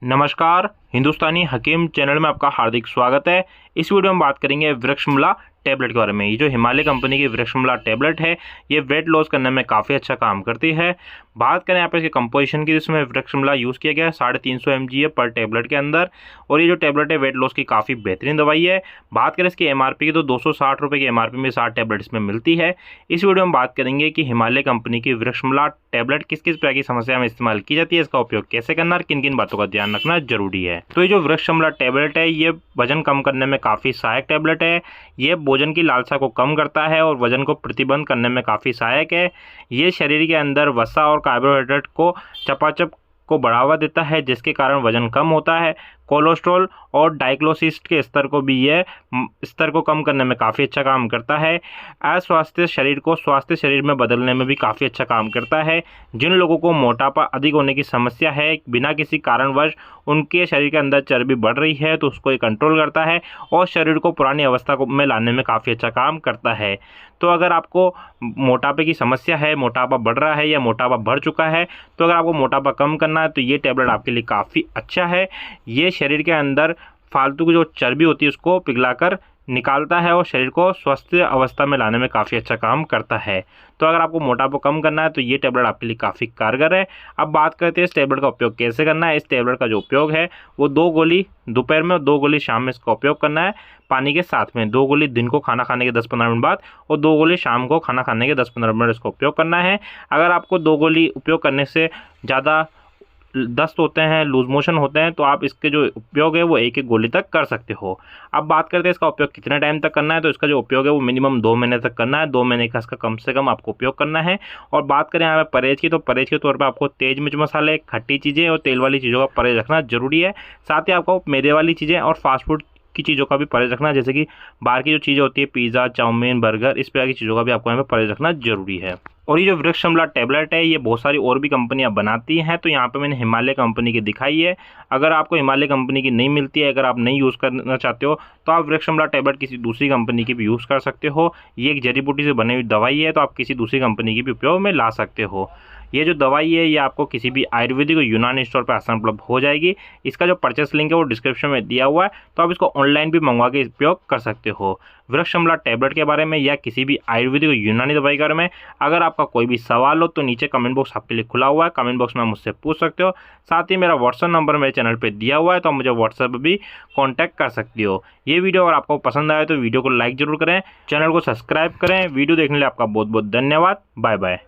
नमस्कार, हिंदुस्तानी हकीम चैनल में आपका हार्दिक स्वागत है। इस वीडियो में बात करेंगे वृक्षमूला टैबलेट के बारे में। ये जो हिमालय कंपनी की वृक्षमूला टैबलेट है, ये वेट लॉस करने में काफ़ी अच्छा काम करती है। बात करें यहाँ पे इसके कंपोजिशन की, जिसमें वृक्षमूला यूज़ किया गया है 350 mg है पर टैबलेट के अंदर। और ये जो टैबलेट है वेट लॉस की काफ़ी बेहतरीन दवाई है। बात करें इसकी MRP की, तो 260 रुपये की MRP में 60 टैबलेट इसमें मिलती है। इस वीडियो में बात करेंगे कि हिमालय कंपनी की वृक्षमूला टैबलेट किस किस प्रकार की समस्या में इस्तेमाल की जाती है, इसका उपयोग कैसे करना और किन किन बातों का ध्यान रखना जरूरी है। तो ये जो वृक्षमूला टैबलेट है, ये वजन कम करने में काफ़ी सहायक टैबलेट है। ये भोजन की लालसा को कम करता है और वजन को प्रतिबंध करने में काफ़ी सहायक है। ये शरीर के अंदर वसा और कार्बोहाइड्रेट को चपाचप को बढ़ावा देता है, जिसके कारण वजन कम होता है। कोलेस्ट्रॉल और डाइक्लोसिस्ट के स्तर को भी ये स्तर को कम करने में काफ़ी अच्छा काम करता है। अस्वास्थ्य शरीर को स्वास्थ्य शरीर में बदलने में भी काफ़ी अच्छा काम करता है। जिन लोगों को मोटापा अधिक होने की समस्या है, बिना किसी कारणवश उनके शरीर के अंदर चर्बी बढ़ रही है, तो उसको ये कंट्रोल करता है और शरीर को पुरानी अवस्था को में लाने में काफ़ी अच्छा काम करता है। तो अगर आपको मोटापे की समस्या है, मोटापा बढ़ रहा है या मोटापा बढ़ चुका है, तो अगर आपको मोटापा कम करना है तो ये टैबलेट आपके लिए काफ़ी अच्छा है। ये शरीर के अंदर फालतू की जो चर्बी होती है उसको पिघलाकर निकालता है और शरीर को स्वस्थ अवस्था में लाने में काफ़ी अच्छा काम करता है। तो अगर आपको मोटापा कम करना है तो ये टैबलेट आपके लिए काफ़ी कारगर है। अब बात करते हैं इस टैबलेट का उपयोग कैसे करना है। इस टैबलेट का जो उपयोग है वो 2 गोली दोपहर में और 2 गोली शाम में इसका उपयोग करना है पानी के साथ में। 2 गोली दिन को खाना खाने के 10-15 मिनट बाद और 2 गोली शाम को खाना खाने के 10-15 मिनट इसका उपयोग करना है। अगर आपको 2 गोली उपयोग करने से ज़्यादा दस्त होते हैं, लूज मोशन होते हैं, तो आप इसके जो उपयोग है वो एक गोली तक कर सकते हो। अब बात करते हैं इसका उपयोग कितने टाइम तक करना है। तो इसका जो उपयोग है वो मिनिमम 2 महीने तक करना है। 2 महीने का इसका कम से कम आपको उपयोग करना है। और बात करें यहाँ पे परहेज की, तो परहेज के तौर पर आपको तेज मिर्च मसाले, खट्टी चीज़ें और तेल वाली चीज़ों का परहेज रखना जरूरी है। साथ ही आपको मैदे वाली चीज़ें और फास्ट फूड की चीज़ों का भी परहेज रखना, जैसे कि बाहर की जो चीज़ें होती है पिज़्ज़ा, चाउमीन, बर्गर, इस प्रकार की चीज़ों का भी आपको यहाँ पे परहेज रखना जरूरी है। और ये जो वृक्षमूला टैबलेट है, ये बहुत सारी और भी कंपनियां बनाती हैं, तो यहाँ पे मैंने हिमालय कंपनी की दिखाई है। अगर आपको हिमालय कंपनी की नहीं मिलती है, अगर आप नहीं यूज़ करना चाहते हो, तो आप वृक्षमूला टैबलेट किसी दूसरी कंपनी की भी यूज़ कर सकते हो। ये एक जड़ी बूटी से बनी हुई दवाई है, तो आप किसी दूसरी कंपनी की भी उपयोग में ला सकते हो। ये जो दवाई है ये आपको किसी भी आयुर्वेदिक और यूनानी स्टोर पर आसान उपलब्ध हो जाएगी। इसका जो परचेस लिंक है वो डिस्क्रिप्शन में दिया हुआ है, तो आप इसको ऑनलाइन भी मंगवा के उपयोग कर सकते हो। वृक्षमूला टैबलेट के बारे में या किसी भी आयुर्वेदिक और यूनानी दवाई के बारे में अगर आपका कोई भी सवाल हो तो नीचे कमेंट बॉक्स आपके लिए खुला हुआ है, कमेंट बॉक्स में आप मुझसे पूछ सकते हो। साथ ही मेरा व्हाट्सएप नंबर मेरे चैनल पे दिया हुआ है, तो आप मुझे व्हाट्सएप पर भी कॉन्टैक्ट कर सकती हो। ये वीडियो अगर आपको पसंद आए तो वीडियो को लाइक जरूर करें, चैनल को सब्सक्राइब करें। वीडियो देखने के लिए आपका बहुत बहुत धन्यवाद। Bye bye.